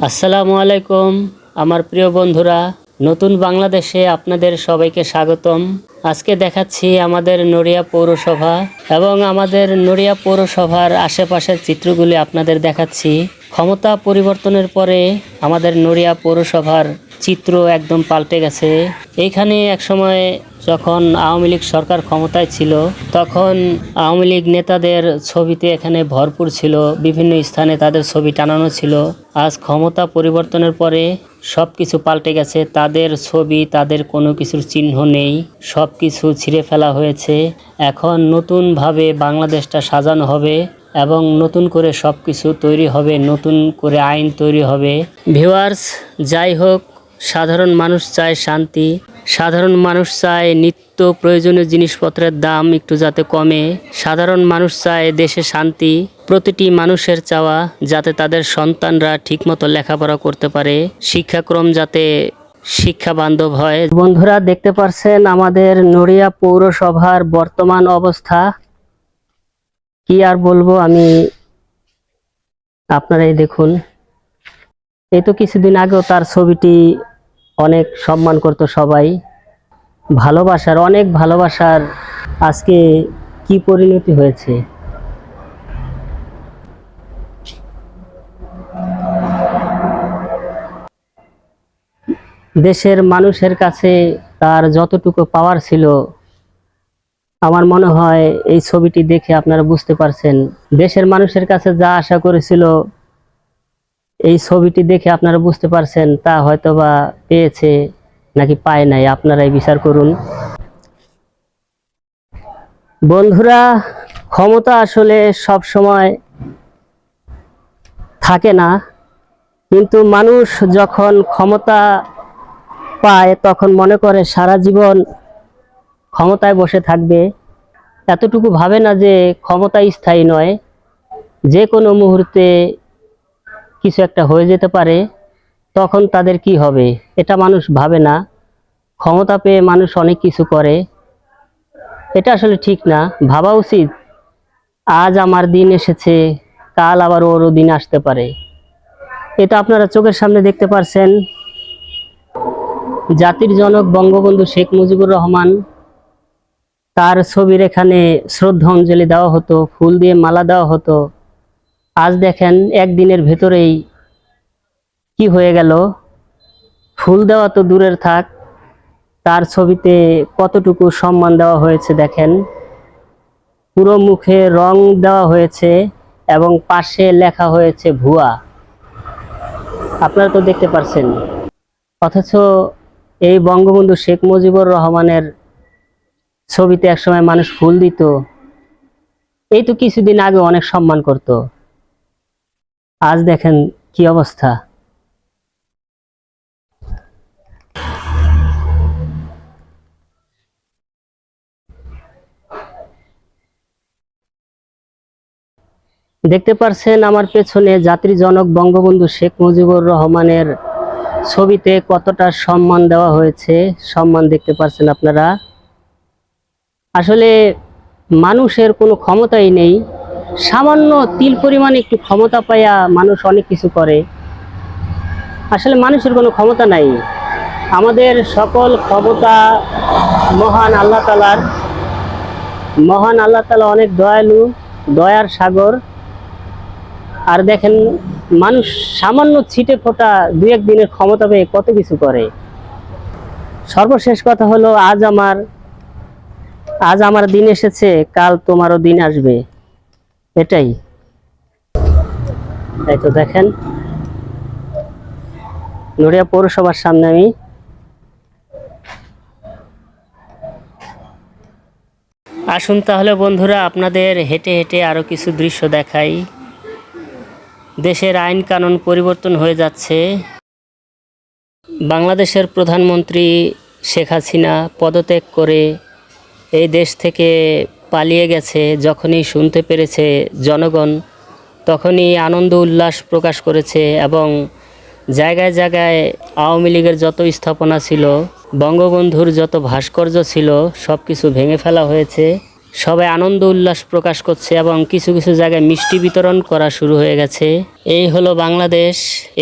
আসসালামু আলাইকুম আমার প্রিয় বন্ধুরা, নতুন বাংলাদেশে আপনাদের সবাইকে স্বাগতম। আজকে দেখাচ্ছি আমাদের নড়িয়া পৌরসভা এবং আমাদের নড়িয়া পৌরসভার আশেপাশের চিত্রগুলি আপনাদের দেখাচ্ছি। ক্ষমতা পরিবর্তনের পরে আমাদের নড়িয়া পৌরসভার চিত্র একদম পাল্টে গেছে। এইখানে একসময় যখন আওয়ামী লীগ সরকার ক্ষমতায় ছিল তখন আওয়ামী লীগ নেতাদের ছবিতে এখানে ভরপুর ছিল, বিভিন্ন স্থানে তাদের ছবি টানানো ছিল। আজ ক্ষমতা পরিবর্তনের পরে সব কিছু পাল্টে গেছে, তাদের ছবি, তাদের কোনো কিছুর চিহ্ন নেই, সব কিছু ছিঁড়ে ফেলা হয়েছে। এখন নতুনভাবে বাংলাদেশটা সাজানো হবে এবং নতুন করে সব কিছু তৈরি হবে, নতুন করে আইন তৈরি হবে। ভিউয়ার্স, যাই হোক, সাধারণ মানুষ চায় শান্তি, সাধারণ মানুষ চায় নিত্য প্রয়োজনীয় জিনিসপত্রের দাম একটু যাতে কমে, সাধারণ মানুষ চায় দেশে শান্তি। প্রতিটি মানুষের চাওয়া যাতে তাদের সন্তানরা ঠিকমতো লেখাপড়া করতে পারে, শিক্ষাক্রম যাতে শিক্ষা বান্ধব হয়। বন্ধুরা, দেখতে পাচ্ছেন আমাদের নড়িয়া পৌরসভার বর্তমান অবস্থা। কি আর বলবো আমি, আপনারাই দেখুন। এই তো কিছুদিন আগেও তার ছবিটি অনেক সম্মান করতো সবাই, ভালোবাসার, অনেক ভালোবাসার আজকে কি পরিণতি হয়েছে। দেশের মানুষের কাছে তার যতটুকু পাওয়ার ছিল, আমার মনে হয় এই ছবিটি দেখে আপনারা বুঝতে পারছেন দেশের মানুষের কাছে যা আশা করেছিল। এই ছবিটি দেখে আপনারা বুঝতে পারছেন তা হয়তোবা পেয়েছে নাকি পায় নাই, আপনারাই বিচার করুন। বন্ধুরা, ক্ষমতা আসলে সব সময় থাকে না, কিন্তু মানুষ যখন ক্ষমতা পায় তখন মনে করে সারা জীবন ক্ষমতায় বসে থাকবে। এতটুকু ভাবে না যে ক্ষমতা স্থায়ী নয়, যে কোনো মুহূর্তে কিছু একটা হয়ে যেতে পারে, তখন তাদের কি হবে এটা মানুষ ভাবে না। ক্ষমতা পেয়ে মানুষ অনেক কিছু করে, এটা আসলে ঠিক না, ভাবা উচিত আজ আমার দিন এসেছে, কাল আবার ওরও দিন আসতে পারে। এটা আপনারা চোখের সামনে দেখতে পারছেন। জাতির জনক বঙ্গবন্ধু শেখ মুজিবুর রহমান, তার ছবির এখানে শ্রদ্ধাঞ্জলি দেওয়া হতো, ফুল দিয়ে মালা দেওয়া হতো। আজ দেখেন একদিনের ভেতরেই কি হয়ে গেল। ফুল দেওয়া তো দূরের থাক, তার ছবিতে কতটুকু সম্মান দেওয়া হয়েছে দেখেন। পুরো মুখে রং দেওয়া হয়েছে এবং পাশে লেখা হয়েছে ভুয়া, আপনারা তো দেখতে পাচ্ছেন। অথচ এই বঙ্গবন্ধু শেখ মুজিবুর রহমানের ছবিতে একসময় মানুষ ফুল দিত, এই তো কিছুদিন আগে অনেক সম্মান করত। আজ দেখেন কি অবস্থা। দেখতে পাচ্ছেন আমার পেছনে জাতির জনক বঙ্গবন্ধু শেখ মুজিবুর রহমানের ছবিতে কতটা সম্মান দেওয়া হয়েছে, সম্মান দেখতে পাচ্ছেন আপনারা। আসলে মানুষের কোনো ক্ষমতাই নেই, সামান্য তিল পরিমাণ একটু ক্ষমতা পাইয়া মানুষ অনেক কিছু করে। আসলে মানুষের কোনো ক্ষমতা নাই, আমাদের সকল ক্ষমতা মহান আল্লাহ তাআলার। মহান আল্লাহ তাআলা অনেক দয়ালু, দয়ার সাগর। আর দেখেন মানুষ সামান্য ছিটে ফোটা দু এক দিনের ক্ষমতা পেয়ে কত কিছু করে। সর্বশেষ কথা হলো আজ আমার দিন এসেছে, কাল তোমারও দিন আসবে, এটাই। তাই তো দেখেন নড়িয়া পৌরসভার সামনে আমি। আসুন তাহলে বন্ধুরা, আপনাদের হেঁটে হেঁটে আরো কিছু দৃশ্য দেখাই। দেশের আইন কানুন পরিবর্তন হয়ে যাচ্ছে। বাংলাদেশের প্রধানমন্ত্রী শেখ হাসিনা পদত্যাগ করে এই দেশ থেকে পালিয়ে গেছে। যখনই শুনতে পেরেছে জনগণ, তখনই আনন্দ উল্লাস প্রকাশ করেছে এবং জায়গায় জায়গায় আওয়ামী লীগের যত স্থাপনা ছিল, বঙ্গবন্ধুর যত ভাস্কর্য ছিল, সব কিছু ভেঙে ফেলা হয়েছে। সবাই আনন্দ উল্লাস প্রকাশ করছে এবং কিছু কিছু জায়গায় মিষ্টি বিতরণ করা শুরু হয়ে গেছে। এই হলো বাংলাদেশ,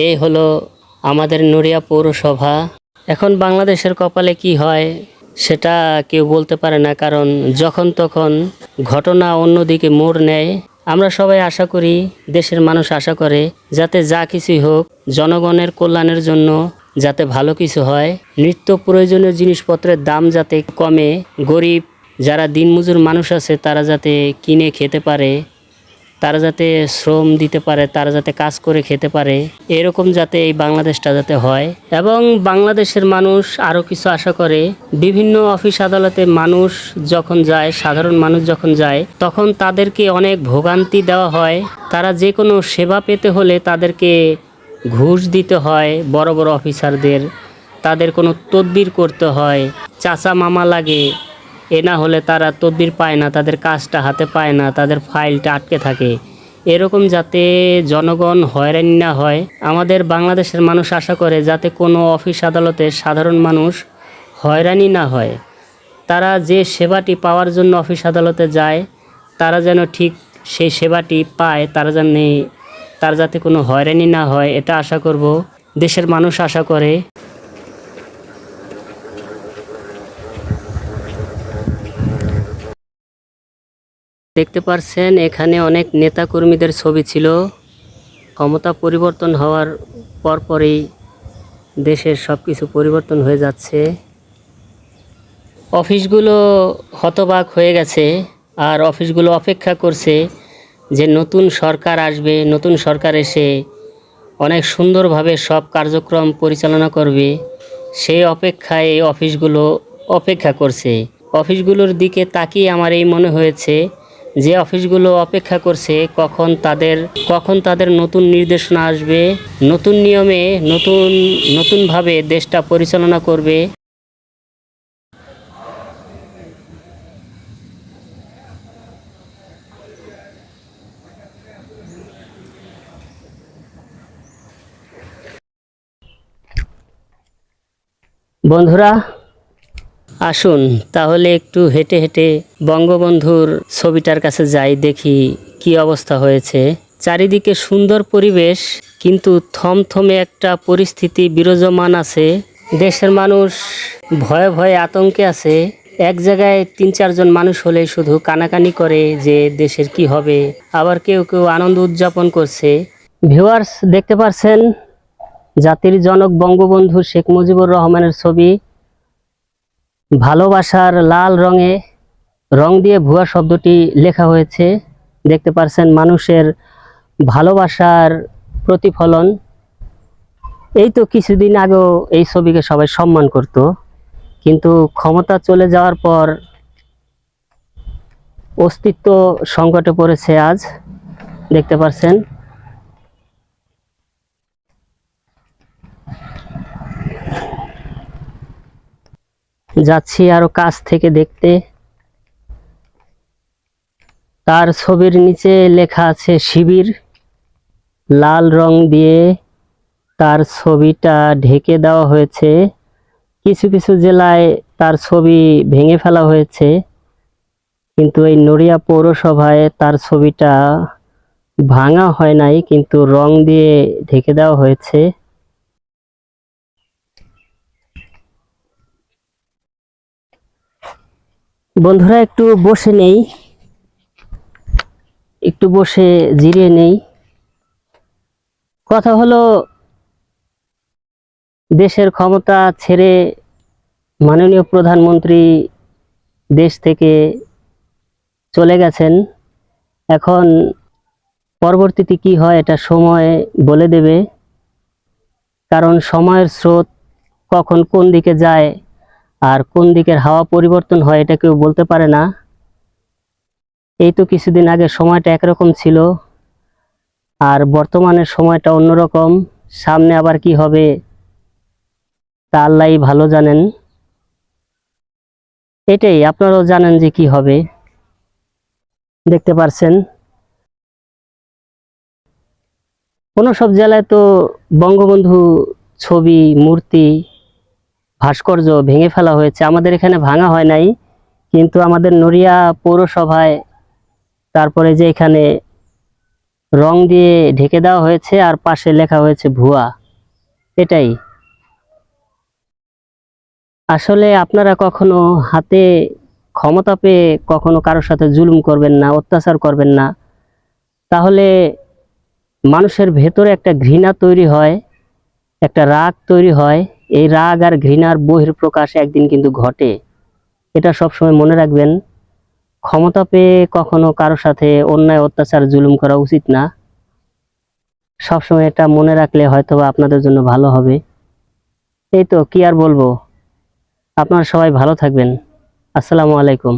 এই হলো আমাদের নড়িয়া পৌরসভা। এখন বাংলাদেশের কপালে কি হয় সেটা কেউ বলতে পারে না, কারণ যখন তখন ঘটনা অন্যদিকে মোড় নেয়। আমরা সবাই আশা করি, দেশের মানুষ আশা করে, যাতে যা কিছুই হোক জনগণের কল্যাণের জন্য যাতে ভালো কিছু হয়, নিত্য প্রয়োজনীয় জিনিসপত্রের দাম যাতে কমে, গরিব যারা দিনমজুর মানুষ আছে তারা যাতে কিনে খেতে পারে, তারা যাতে শ্রম দিতে পারে, তারা যাতে কাজ করে খেতে পারে, এরকম যাতে এই বাংলাদেশটা যাতে হয়। এবং বাংলাদেশের মানুষ আরও কিছু আশা করে, বিভিন্ন অফিস আদালতে মানুষ যখন যায়, সাধারণ মানুষ যখন যায়, তখন তাদেরকে অনেক ভোগান্তি দেওয়া হয়। তারা যে কোনো সেবা পেতে হলে তাদেরকে ঘুষ দিতে হয় বড় বড় অফিসারদের, তাদের কোনো তদবির করতে হয়, চাচা মামা লাগে, এ না হলে তারা তদবির পায় না, তাদের কাজটা হাতে পায় না, তাদের ফাইলটা আটকে থাকে। এরকম যাতে জনগণ হয়রানি না হয়, আমাদের বাংলাদেশের মানুষ আশা করে যাতে কোনো অফিস আদালতে সাধারণ মানুষ হয়রানি না হয়। তারা যে সেবাটি পাওয়ার জন্য অফিস আদালতে যায় তারা যেন ঠিক সেই সেবাটি পায়, তার যাতে কোনো হয়রানি না হয়, এটা আশা করব, দেশের মানুষ আশা করে। দেখতে পারছেন এখানে অনেক নেতাকর্মীদের ছবি ছিল। ক্ষমতা পরিবর্তন হওয়ার পরপরই দেশের সব কিছু পরিবর্তন হয়ে যাচ্ছে। অফিসগুলো হতবাক হয়ে গেছে আর অফিসগুলো অপেক্ষা করছে যে নতুন সরকার আসবে, নতুন সরকার এসে অনেক সুন্দরভাবে সব কার্যক্রম পরিচালনা করবে। সেই অপেক্ষায় এই অফিসগুলো অপেক্ষা করছে। অফিসগুলোর দিকে তাকিয়ে আমার এই মনে হয়েছে যে অফিসগুলো অপেক্ষা করছে কখন তাদের নতুন নির্দেশনা আসবে, নতুন নিয়মে নতুনভাবে দেশটা পরিচালনা করবে। বন্ধুরা আসুন তাহলে একটু হেঁটে হেঁটে বঙ্গবন্ধুর ছবিটার কাছে যাই, দেখি কি অবস্থা হয়েছে। চারিদিকে সুন্দর পরিবেশ, কিন্তু থমথমে একটা পরিস্থিতি বিরাজমান আছে। দেশের মানুষ ভয়ে ভয়ে আতঙ্কে আছে। এক জায়গায় 3-4 জন মানুষ হলে শুধু কানাকানি করে যে দেশের কি হবে, আবার কেউ কেউ আনন্দ উদযাপন করছে। ভিউয়ার্স দেখতে পাচ্ছেন জাতির জনক বঙ্গবন্ধু শেখ মুজিবুর রহমানের ছবি ভালোবাসার লাল রঙে রং দিয়ে ভুয়া শব্দটি লেখা হয়েছে। দেখতে পাচ্ছেন মানুষের ভালোবাসার প্রতিফলন। এই তো কিছুদিন আগেও এই ছবিকে সবাই সম্মান করত, কিন্তু ক্ষমতা চলে যাওয়ার পর অস্তিত্ব সংকটে পড়েছে আজ। দেখতে পাচ্ছেন যাচ্ছি আরো কাছ থেকে দেখতে। তার ছবির নিচে লেখা আছে শিবির, লাল রং দিয়ে তার ছবিটা ঢেকে দেওয়া হয়েছে। কিছু কিছু জেলায় তার ছবি ভেঙে ফেলা হয়েছে, কিন্তু এই নড়িয়া পৌরসভায় তার ছবিটা ভাঙা হয় নাই, কিন্তু রং দিয়ে ঢেকে দেওয়া হয়েছে। বন্ধুরা একটু বসে নেই, একটু বসে জিরিয়ে নেই। কথা হলো, দেশের ক্ষমতা ছেড়ে মাননীয় প্রধানমন্ত্রী দেশ থেকে চলে গেছেন। এখন পরবর্তীতে কি হয় এটা সময় বলে দেবে, কারণ সময়ের স্রোত কখন কোন দিকে যায় আর কোন দিকের হাওয়া পরিবর্তন হয় এটা কেউ বলতে পারে না। এই তো কিছুদিন আগে সময়টা একরকম ছিল, আর বর্তমানের সময়টা অন্যরকম। সামনে আবার কি হবে তা আল্লাহই ভালো জানেন। এটাই, আপনারাও জানেন যে কি হবে। দেখতে পারছেন কোনো সব জেলায় তো বঙ্গবন্ধু ছবি, মূর্তি, ভাস্কর্য ভেঙে ফেলা হয়েছে। আমাদের এখানে ভাঙা হয় নাই, কিন্তু আমাদের নড়িয়া পৌরসভায় তারপরে যে এখানে রং দিয়ে ঢেকে দেওয়া হয়েছে আর পাশে লেখা হয়েছে ভুয়া, এটাই। আসলে আপনারা কখনো হাতে ক্ষমতা পেয়ে কখনো কারোর সাথে জুলুম করবেন না, অত্যাচার করবেন না। তাহলে মানুষের ভেতরে একটা ঘৃণা তৈরি হয়, একটা রাগ তৈরি হয়। এই রাগ আর ঘৃণার বহিঃপ্রকাশ একদিন কিন্তু ঘটে। এটা সবসময় মনে রাখবেন। ক্ষমতা পেয়ে কখনো কারোর সাথে অন্যায় অত্যাচার জুলুম করা উচিত না। সবসময় এটা মনে রাখলে হয়তো আপনাদের জন্য ভালো হবে। এই তো, কি আর বলবো। আপনারা সবাই ভালো থাকবেন। আসসালামু আলাইকুম।